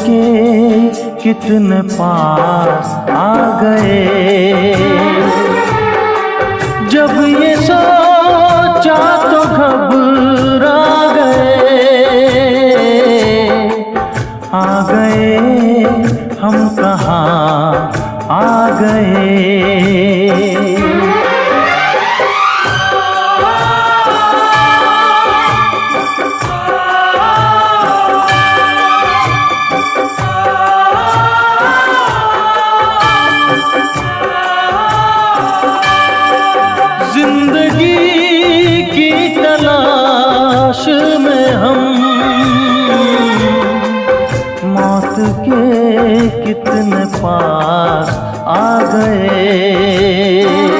के कितने पास आ गए। जब ये सोचा तो घबरा गए हम कहाँ आ गए। जिंदगी की तलाश में हम मौत के कितने पास आ गए।